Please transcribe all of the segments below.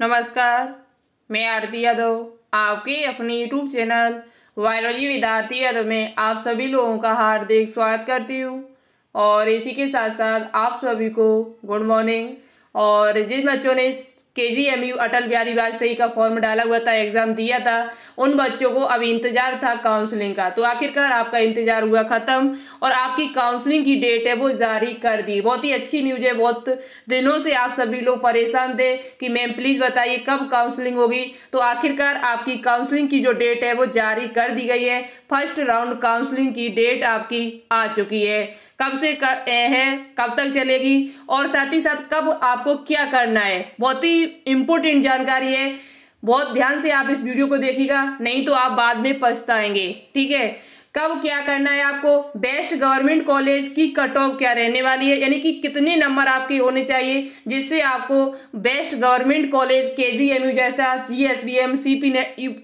नमस्कार, मैं आरती यादव आपके अपने यूट्यूब चैनल बायोलॉजी विद्यार्थी यादव में आप सभी लोगों का हार्दिक स्वागत करती हूँ। और इसी के साथ साथ आप सभी को गुड मॉर्निंग। और जिन बच्चों ने KGMU अटल बिहारी वाजपेयी का फॉर्म डाला हुआ था, एग्जाम दिया था, उन बच्चों को अभी इंतजार था काउंसलिंग का, तो आखिरकार आपका इंतजार हुआ खत्म और आपकी काउंसलिंग की डेट है वो जारी कर दी। बहुत ही अच्छी न्यूज है। बहुत दिनों से आप सभी लोग परेशान थे कि मैम प्लीज बताइए कब काउंसलिंग होगी, तो आखिरकार आपकी काउंसलिंग की जो डेट है वो जारी कर दी गई है। फर्स्ट राउंड काउंसलिंग की डेट आपकी आ चुकी है। कब से है, कब तक चलेगी और साथ ही साथ कब आपको क्या करना है, बहुत ही इंपॉर्टेंट जानकारी है। बहुत ध्यान से आप इस वीडियो को देखिएगा, नहीं तो आप बाद में पछताएंगे। ठीक है, कब क्या करना है आपको, बेस्ट गवर्नमेंट कॉलेज की कट ऑफ क्या रहने वाली है, यानी कि कितने नंबर आपके होने चाहिए जिससे आपको बेस्ट गवर्नमेंट कॉलेज KGMU जैसा GSBM, CP,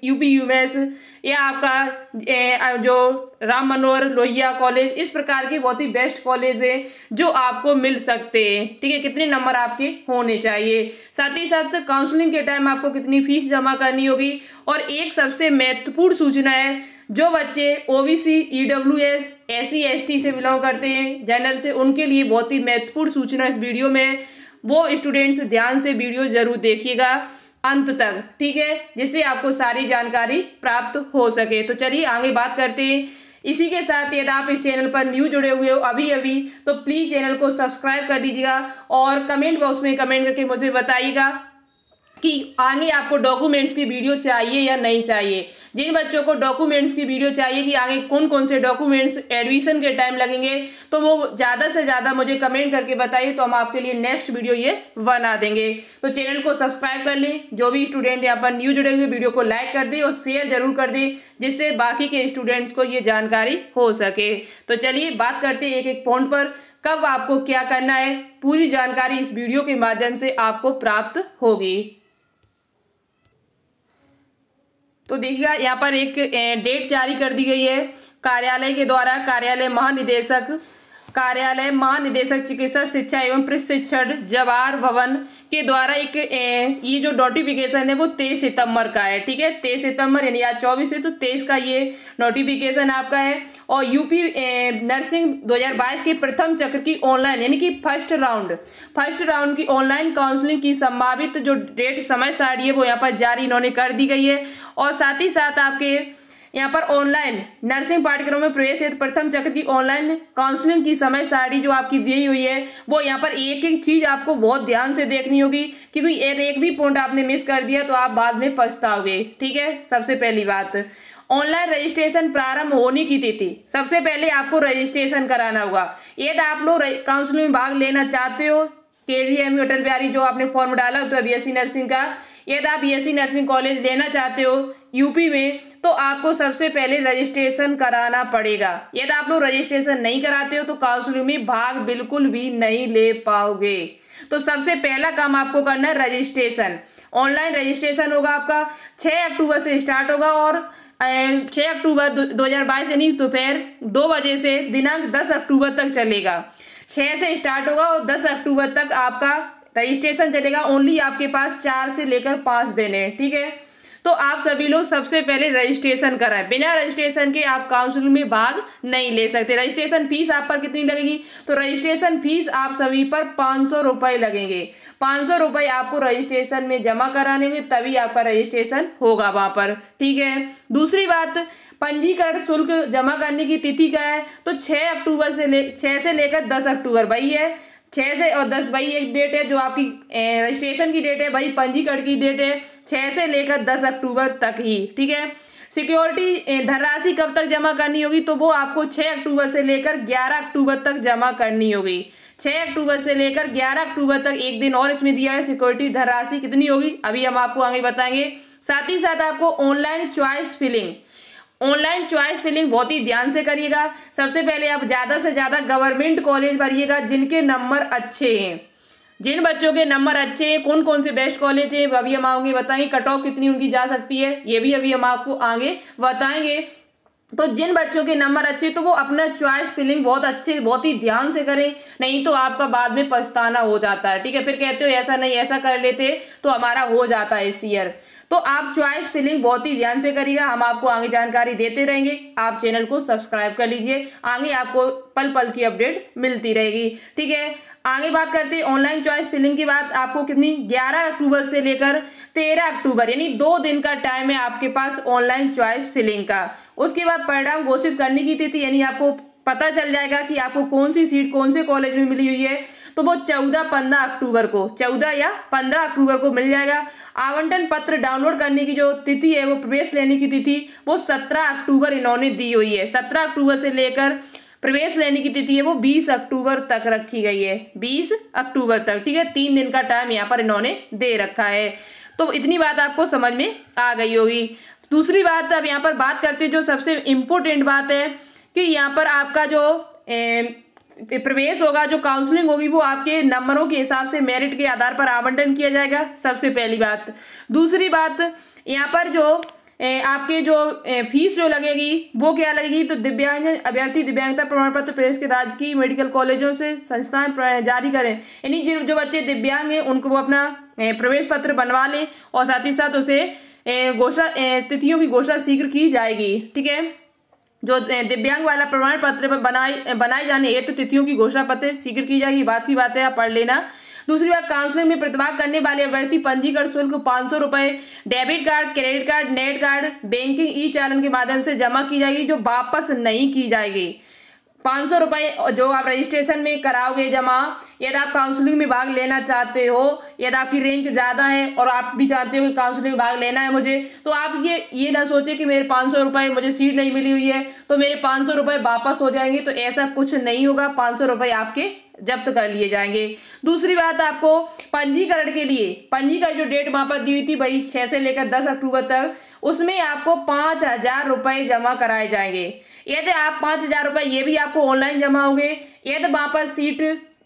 UP, या आपका जो राम मनोहर लोहिया कॉलेज, इस प्रकार के बहुत ही बेस्ट कॉलेज है जो आपको मिल सकते हैं। ठीक है, कितने नंबर आपके होने चाहिए, साथ ही साथ काउंसलिंग के टाइम आपको कितनी फीस जमा करनी होगी। और एक सबसे महत्वपूर्ण सूचना है, जो बच्चे OBC, EWS, SC ST से बिलोंग करते हैं, जनरल से, उनके लिए बहुत ही महत्वपूर्ण सूचना इस वीडियो में। वो स्टूडेंट्स ध्यान से वीडियो जरूर देखिएगा अंत तक, ठीक है, जिससे आपको सारी जानकारी प्राप्त हो सके। तो चलिए आगे बात करते हैं। इसी के साथ यदि आप इस चैनल पर न्यू जुड़े हुए हो अभी तो प्लीज चैनल को सब्सक्राइब कर दीजिएगा और कमेंट बॉक्स में कमेंट करके मुझे बताइएगा कि आगे आपको डॉक्यूमेंट्स की वीडियो चाहिए या नहीं चाहिए। जिन बच्चों को डॉक्यूमेंट्स की वीडियो चाहिए कि आगे कौन कौन से डॉक्यूमेंट्स एडमिशन के टाइम लगेंगे, तो वो ज्यादा से ज्यादा मुझे कमेंट करके बताइए, तो हम आपके लिए नेक्स्ट वीडियो ये बना देंगे। तो चैनल को सब्सक्राइब कर लें। जो भी स्टूडेंट यहाँ पर न्यू जुड़े हुए, वीडियो को लाइक कर दे और शेयर जरूर कर दे, जिससे बाकी के स्टूडेंट्स को ये जानकारी हो सके। तो चलिए बात करते हैं एक एक पॉइंट पर, कब आपको क्या करना है। पूरी जानकारी इस वीडियो के माध्यम से आपको प्राप्त होगी। तो देखिएगा, यहाँ पर एक डेट जारी कर दी गई है कार्यालय के द्वारा। कार्यालय महानिदेशक चिकित्सा शिक्षा एवं प्रशिक्षण जवाहर भवन के द्वारा एक ये जो नोटिफिकेशन है वो 23 सितंबर का है। ठीक है, 23 सितंबर यानी आज 24 है, तो 23 का ये नोटिफिकेशन आपका है। और यूपी नर्सिंग 2022 के प्रथम चक्र की ऑनलाइन यानी कि फर्स्ट राउंड की ऑनलाइन काउंसलिंग की संभावित जो डेट समय सारणी है वो यहाँ पर जारी इन्होंने कर दी गई है। और साथ ही साथ आपके यहाँ पर ऑनलाइन नर्सिंग पाठ्यक्रम में प्रवेश हेतु प्रथम चक्र की ऑनलाइन काउंसलिंग की समय सारणी जो आपकी दी हुई है, वो यहाँ पर एक एक चीज आपको बहुत ध्यान से देखनी होगी, क्योंकि एक भी पॉइंट आपने मिस कर दिया तो आप बाद में पछताओगे। ठीक है, सबसे पहली बात, ऑनलाइन रजिस्ट्रेशन प्रारंभ होने की तिथि। सबसे पहले आपको रजिस्ट्रेशन कराना होगा। यदि आप लोग काउंसलिंग में भाग लेना चाहते हो, KGMU अटल बिहारी जो आपने फॉर्म डाला तो BSc नर्सिंग का, यदि आप BSc नर्सिंग कॉलेज लेना चाहते हो यूपी में, तो आपको सबसे पहले रजिस्ट्रेशन कराना पड़ेगा। यदि आप लोग रजिस्ट्रेशन नहीं कराते हो तो काउंसलिंग में भाग बिल्कुल भी नहीं ले पाओगे। तो सबसे पहला काम आपको करना है रजिस्ट्रेशन। ऑनलाइन रजिस्ट्रेशन होगा आपका 6 अक्टूबर से स्टार्ट होगा और 6 अक्टूबर 2022 यानी दोपहर 2 बजे से दिनांक 10 अक्टूबर तक चलेगा। 6 से स्टार्ट होगा और 10 अक्टूबर तक आपका रजिस्ट्रेशन चलेगा। ओनली आपके पास 4 से लेकर 5 दिन है। ठीक है, तो आप सभी लोग सबसे पहले रजिस्ट्रेशन कराएं। बिना रजिस्ट्रेशन के आप काउंसलिंग में भाग नहीं ले सकते। रजिस्ट्रेशन फीस आप पर कितनी लगेगी, तो रजिस्ट्रेशन फीस आप सभी पर 500 रुपए लगेंगे। 500 रुपए आपको रजिस्ट्रेशन में जमा कराने होंगे, तभी आपका रजिस्ट्रेशन होगा वहां पर। ठीक है, दूसरी बात, पंजीकरण शुल्क जमा करने की तिथि क्या है, तो 6 से लेकर 10 अक्टूबर वही है। 6 से और 10 वही एक डेट है जो आपकी रजिस्ट्रेशन की डेट है, वही पंजीकरण की डेट है 6 से लेकर 10 अक्टूबर तक ही। ठीक है, सिक्योरिटी धनराशि कब तक जमा करनी होगी, तो वो आपको 6 अक्टूबर से लेकर 11 अक्टूबर तक जमा करनी होगी। 6 अक्टूबर से लेकर 11 अक्टूबर तक एक दिन और इसमें दिया है। सिक्योरिटी धनराशि कितनी होगी अभी हम आपको आगे बताएंगे। साथ ही साथ आपको ऑनलाइन चॉइस फिलिंग बहुत ही ध्यान से करिएगा। सबसे पहले आप ज्यादा से ज्यादा गवर्नमेंट कॉलेज भरिएगा जिनके नंबर अच्छे हैं। जिन बच्चों के नंबर अच्छे हैं, कौन कौन से बेस्ट कॉलेज है अभी हम आगे बताएंगे। कट ऑफ कितनी उनकी जा सकती है ये भी अभी हम आपको आगे बताएंगे। तो जिन बच्चों के नंबर अच्छे तो वो अपना चॉइस फिलिंग बहुत ही ध्यान से करें, नहीं तो आपका बाद में पछताना हो जाता है। ठीक है, फिर कहते हो ऐसा नहीं ऐसा कर लेते तो हमारा हो जाता है इस ईयर। तो आप चॉइस फिलिंग बहुत ही ध्यान से करिएगा, हम आपको आगे जानकारी देते रहेंगे। आप चैनल को सब्सक्राइब कर लीजिए, आगे आपको पल पल की अपडेट मिलती रहेगी। ठीक है, आगे बात करते हैं ऑनलाइन चॉइस फिलिंग की बात। आपको कितनी 11 अक्टूबर से लेकर 13 अक्टूबर यानी 2 दिन का टाइम है आपके पास ऑनलाइन चॉइस फिलिंग का। उसके बाद परिणाम घोषित करने की तिथि, यानी आपको पता चल जाएगा कि आपको कौन सी सीट कौन से कॉलेज में मिली हुई है, तो वो 14-15 अक्टूबर को 14 या 15 अक्टूबर को मिल जाएगा। आवंटन पत्र डाउनलोड करने की जो तिथि है, वो प्रवेश लेने की तिथि वो 17 अक्टूबर इन्होंने दी हुई है। 17 अक्टूबर से लेकर प्रवेश लेने की तिथि है वो 20 अक्टूबर तक रखी गई है, 20 अक्टूबर तक। ठीक है, 3 दिन का टाइम यहाँ पर इन्होंने दे रखा है। तो इतनी बात आपको समझ में आ गई होगी। दूसरी बात अब यहाँ पर बात करते हैं, जो सबसे इम्पोर्टेंट बात है कि यहाँ पर आपका जो प्रवेश होगा, जो काउंसलिंग होगी, वो आपके नंबरों के हिसाब से मेरिट के आधार पर आवंटन किया जाएगा, सबसे पहली बात। दूसरी बात यहाँ पर जो आपके जो फीस जो लगेगी वो क्या लगेगी, तो दिव्यांग अभ्यर्थी दिव्यांगता प्रमाण पत्र प्रदेश के राजकीय मेडिकल कॉलेजों से संस्थान जारी करें, यानी जो बच्चे दिव्यांग हैं उनको वो अपना प्रवेश पत्र बनवा लें और साथ ही साथ उसे घोषणा तिथियों की घोषणा शीघ्र की जाएगी। ठीक है, जो दिव्यांग वाला प्रमाण पत्र बनाए जाने हेतु तिथियों की घोषणा पत्र शीघ्र की जाएगी, बात की बात है, आप पढ़ लेना। दूसरी बात, काउंसलिंग में प्रतिभाग करने वाले अभ्यर्थी पंजीकरण शुल्क 500 रुपए debit card, credit card, net card, banking e challan के माध्यम से जमा की जाएगी, जो वापस नहीं की जाएगी। 500 रुपए जो आप रजिस्ट्रेशन में कराओगे जमा, यदि आप काउंसलिंग में भाग लेना चाहते हो, यदि आपकी रैंक ज्यादा है और आप भी चाहते हो कि काउंसलिंग में भाग लेना है मुझे, तो आप ये ना सोचे कि मेरे 500 रुपए मुझे सीट नहीं मिली हुई है तो मेरे 500 रुपए वापस हो जाएंगे, तो ऐसा कुछ नहीं होगा। 500 रुपए आपके जब्त कर लिए जाएंगे। दूसरी बात, आपको पंजीकरण के लिए पंजीकरण जो डेट वहां पर दी हुई थी वही 6 से लेकर 10 अक्टूबर तक, उसमें आपको 5000 रुपए जमा कराए जाएंगे। यदि आप 5000 रुपए ये भी आपको ऑनलाइन जमा होंगे, यदि वहां पर सीट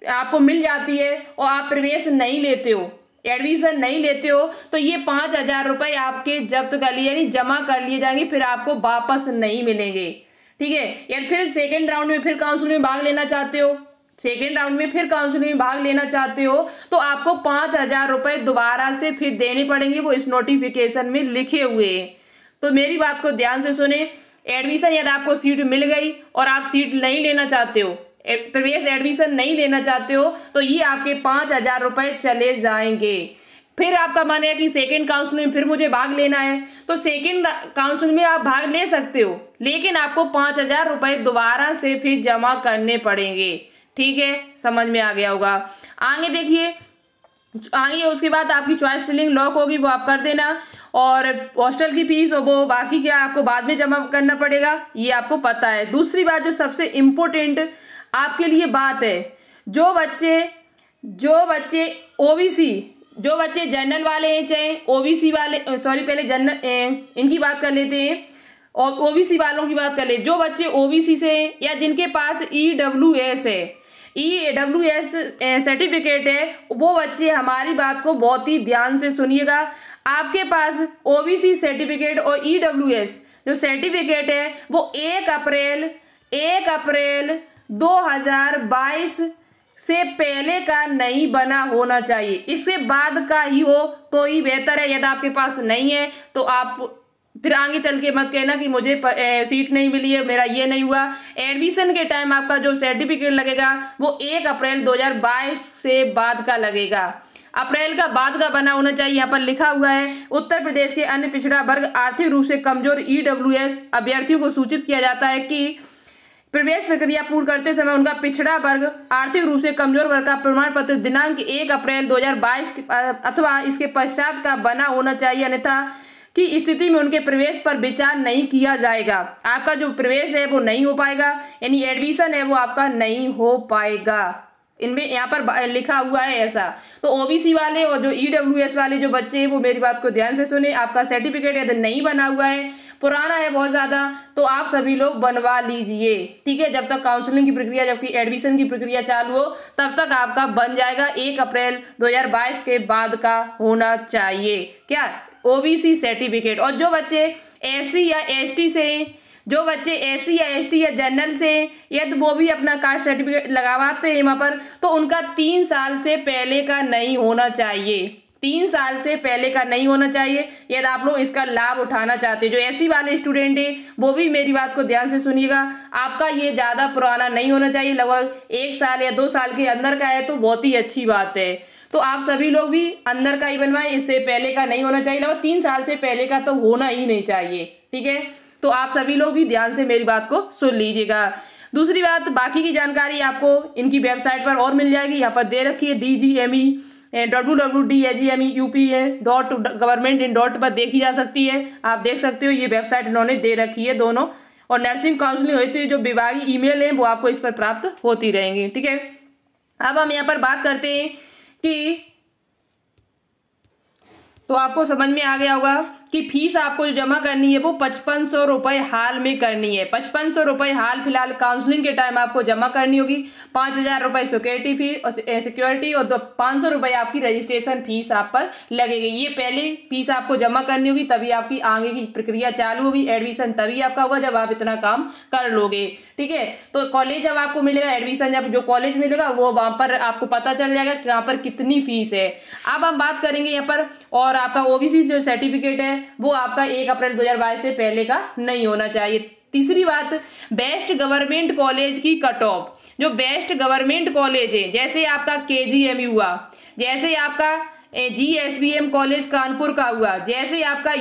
आपको मिल जाती है और आप प्रवेश नहीं लेते हो, एडमिशन नहीं लेते हो, तो ये 5000 रुपए आपके जब्त कर लिए यानी जमा कर लिए जाएंगे, फिर आपको वापस नहीं मिलेंगे। ठीक है, यदि फिर सेकेंड राउंड में फिर काउंसलिंग में भाग लेना चाहते हो, सेकेंड राउंड में फिर काउंसलिंग में भाग लेना चाहते हो, तो आपको 5000 रुपए दोबारा से फिर देने पड़ेंगे, वो इस नोटिफिकेशन में लिखे हुए हैं। तो मेरी बात को ध्यान से सुने, एडमिशन यदि आपको सीट मिल गई और आप सीट नहीं लेना चाहते हो, प्रवेश एडमिशन नहीं लेना चाहते हो, तो ये आपके 5000 रुपए चले जाएंगे। फिर आपका मन है कि सेकेंड काउंसलिंग में फिर मुझे भाग लेना है, तो सेकेंड काउंसलिंग में आप भाग ले सकते हो, लेकिन आपको 5000 रुपए दोबारा से फिर जमा करने पड़ेंगे। ठीक है, समझ में आ गया होगा। आगे देखिए, आगे उसके बाद आपकी चॉइस फिलिंग लॉक होगी, वो आप कर देना, और हॉस्टल की फीस और वो बाकी क्या आपको बाद में जमा करना पड़ेगा, ये आपको पता है। दूसरी बात जो सबसे इम्पोर्टेंट आपके लिए बात है, जो बच्चे ओबीसी, जो बच्चे जनरल वाले हैं चाहे ओबीसी वाले, पहले जनरल इनकी बात कर लेते हैं और ओबीसी वालों की बात कर ले। जो बच्चे ओबीसी से हैं या जिनके पास ईडब्ल्यूएस है, ईडब्ल्यूएस सर्टिफिकेट है, वो बच्चे हमारी बात को बहुत ही ध्यान से सुनिएगा। आपके पास ओबीसी सर्टिफिकेट और ईडब्ल्यूएस जो सर्टिफिकेट है वो 1 अप्रैल 2022 से पहले का नहीं बना होना चाहिए, इससे बाद का ही हो तो ही बेहतर है। यदि आपके पास नहीं है तो आप फिर आगे चल के मत कहना कि मुझे सीट नहीं मिली है, मेरा ये नहीं हुआ। एडमिशन के टाइम आपका जो सर्टिफिकेट लगेगा वो 1 अप्रैल 2022 से बाद का लगेगा, अप्रैल का बाद का बना होना चाहिए। यहाँ पर लिखा हुआ है, उत्तर प्रदेश के अन्य पिछड़ा वर्ग आर्थिक रूप से कमजोर ईडब्ल्यूएस अभ्यर्थियों को सूचित किया जाता है कि प्रवेश प्रक्रिया पूर्ण करते समय उनका पिछड़ा वर्ग आर्थिक रूप से कमजोर वर्ग का प्रमाण पत्र दिनांक 1 अप्रैल 2022 अथवा इसके पश्चात का बना होना चाहिए, अन्यथा की स्थिति में उनके प्रवेश पर विचार नहीं किया जाएगा। आपका जो प्रवेश है वो नहीं हो पाएगा, यानी एडमिशन है वो आपका नहीं हो पाएगा। इनमें यहाँ पर लिखा हुआ है ऐसा। तो ओबीसी वाले और जो ईडब्ल्यूएस वाले जो बच्चे हैं वो मेरी बात को ध्यान से सुने। आपका सर्टिफिकेट यदि नहीं बना हुआ है, पुराना है बहुत ज्यादा, तो आप सभी लोग बनवा लीजिए। ठीक है, जब तक काउंसलिंग की प्रक्रिया, जबकि एडमिशन की प्रक्रिया चालू हो, तब तक आपका बन जाएगा। 1 अप्रैल 2022 के बाद का होना चाहिए क्या, ओबीसी सर्टिफिकेट। और जो बच्चे एससी या एसटी से हैं, जो बच्चे SC या ST या जनरल से यदि वो भी अपना कास्ट सर्टिफिकेट लगवाते हैं वहाँ पर, तो उनका 3 साल से पहले का नहीं होना चाहिए। 3 साल से पहले का नहीं होना चाहिए यदि आप लोग इसका लाभ उठाना चाहते हैं। जो SC वाले स्टूडेंट है वो भी मेरी बात को ध्यान से सुनिएगा, आपका ये ज़्यादा पुराना नहीं होना चाहिए, लगभग 1 साल या 2 साल के अंदर का है तो बहुत ही अच्छी बात है। तो आप सभी लोग भी अंदर का ही बनवाएं, इससे पहले का नहीं होना चाहिए, लगभग 3 साल से पहले का तो होना ही नहीं चाहिए। ठीक है, तो आप सभी लोग भी ध्यान से मेरी बात को सुन लीजिएगा। दूसरी बात, बाकी की जानकारी आपको इनकी वेबसाइट पर और मिल जाएगी, यहाँ पर दे रखी है DGME www.dgme.up.government.in पर देखी जा सकती है। आप देख सकते हो ये वेबसाइट इन्होंने दे रखी है दोनों, और नर्सिंग काउंसलिंग होती है जो विभागीय ईमेल है वो आपको इस पर प्राप्त होती रहेंगी। ठीक है, अब हम यहाँ पर बात करते हैं कि तो आपको समझ में आ गया होगा कि फीस आपको जो जमा करनी है वो 5500 रुपये हाल में करनी है। 5500 रुपये हाल फिलहाल काउंसलिंग के टाइम आपको जमा करनी होगी। 5000 रुपये सिक्योरिटी फी और 500 रुपये आपकी रजिस्ट्रेशन फीस आप पर लगेगी। ये पहले फीस आपको जमा करनी होगी, तभी आपकी आगे की प्रक्रिया चालू होगी। एडमिशन तभी आपका होगा जब आप इतना काम कर लोगे। ठीक है, तो कॉलेज जब आपको मिलेगा, एडमिशन जब जो कॉलेज मिलेगा वो वहां पर आपको पता चल जाएगा कि यहाँ पर कितनी फीस है। अब हम बात करेंगे यहाँ पर, और आपका OBC जो सर्टिफिकेट है वो आपका 1 अप्रैल 2022 से पहले का नहीं होना चाहिए। तीसरी बात, बेस्ट गवर्नमेंट कॉलेज की कट ऑफ। जो बेस्ट गवर्नमेंट कॉलेज है, जैसे आपका KGMU हुआ, जैसे आपका GSBM कॉलेज कानपुर का हुआ, जैसे आपका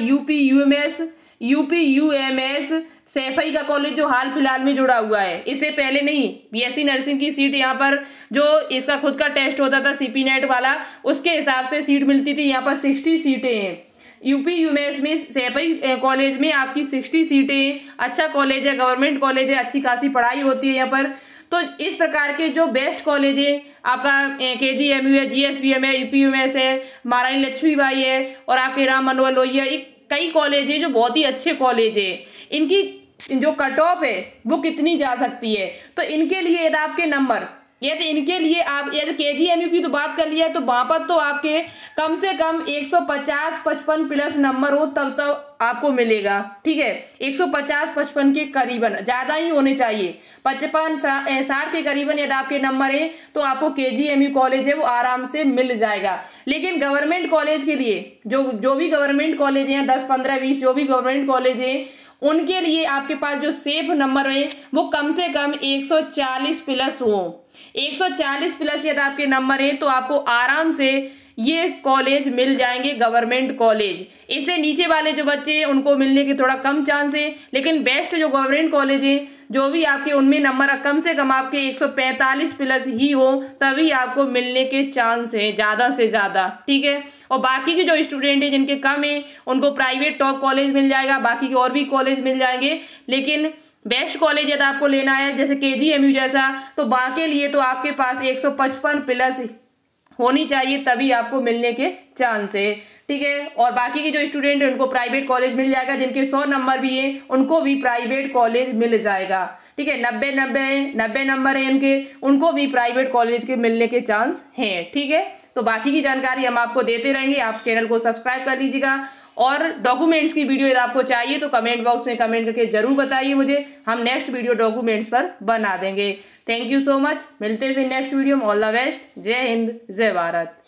UPUMS सैफई का कॉलेज जो हाल फिलहाल में जुड़ा हुआ है, इससे पहले नहीं, BSc नर्सिंग की सीट यहाँ पर जो इसका खुद का टेस्ट होता था CP नेट वाला, उसके हिसाब से सीट मिलती थी। यहाँ पर 60 सीटें हैं। UPUMS में सैफई कॉलेज में आपकी 60 सीटें, अच्छा कॉलेज है, गवर्नमेंट कॉलेज है, अच्छी खासी पढ़ाई होती है यहाँ पर। तो इस प्रकार के जो बेस्ट कॉलेज है आपका KGMU है, GSBM है, UPUMS है, महारानी लक्ष्मीबाई है और आपके राम मनोहर लोहिया, एक कई कॉलेज है जो बहुत ही अच्छे कॉलेज है। इनकी जो कट ऑफ है वो कितनी जा सकती है, तो इनके लिए यदि आपके नंबर, यदि इनके लिए आप यदि KGMU की तो बात कर लिया है तो वहां पर तो आपके कम से कम 150-55 प्लस नंबर हो तब आपको मिलेगा। ठीक है, 150-55 के करीबन, ज्यादा ही होने चाहिए, 55-60 के करीबन यदि आपके नंबर है तो आपको KGMU कॉलेज है वो आराम से मिल जाएगा। लेकिन गवर्नमेंट कॉलेज के लिए जो भी गवर्नमेंट कॉलेज है, 10, 15, 20 जो भी गवर्नमेंट कॉलेज है, उनके लिए आपके पास जो सेफ नंबर है वो कम से कम 140 प्लस हो। 140 प्लस यदि आपके नंबर है तो आपको आराम से ये कॉलेज मिल जाएंगे, गवर्नमेंट कॉलेज। इससे नीचे वाले जो बच्चे हैं उनको मिलने के थोड़ा कम चांस है, लेकिन बेस्ट जो गवर्नमेंट कॉलेज है जो भी आपके उनमें नंबर कम से कम आपके 145 प्लस ही हो तभी आपको मिलने के चांस है ज्यादा से ज्यादा। ठीक है, और बाकी के जो स्टूडेंट है जिनके कम है उनको प्राइवेट टॉप कॉलेज मिल जाएगा, बाकी के और भी कॉलेज मिल जाएंगे। लेकिन बेस्ट कॉलेज यदि आपको लेना है जैसे KGMU जैसा, तो बाकी लिए तो आपके पास 155 प्लस होनी चाहिए तभी आपको मिलने के चांस है। ठीक है, और बाकी के जो स्टूडेंट है उनको प्राइवेट कॉलेज मिल जाएगा, जिनके 100 नंबर भी है उनको भी प्राइवेट कॉलेज मिल जाएगा। ठीक है, 90 नंबर है इनके, उनको भी प्राइवेट कॉलेज के मिलने के चांस हैं। ठीक है, तो बाकी की जानकारी हम आपको देते रहेंगे, आप चैनल को सब्सक्राइब कर लीजिएगा। और डॉक्यूमेंट्स की वीडियो यदि आपको चाहिए तो कमेंट बॉक्स में कमेंट करके जरूर बताइए मुझे, हम नेक्स्ट वीडियो डॉक्यूमेंट्स पर बना देंगे। थैंक यू सो मच, मिलते हैं फिर नेक्स्ट वीडियो में। ऑल द बेस्ट, जय हिंद, जय भारत।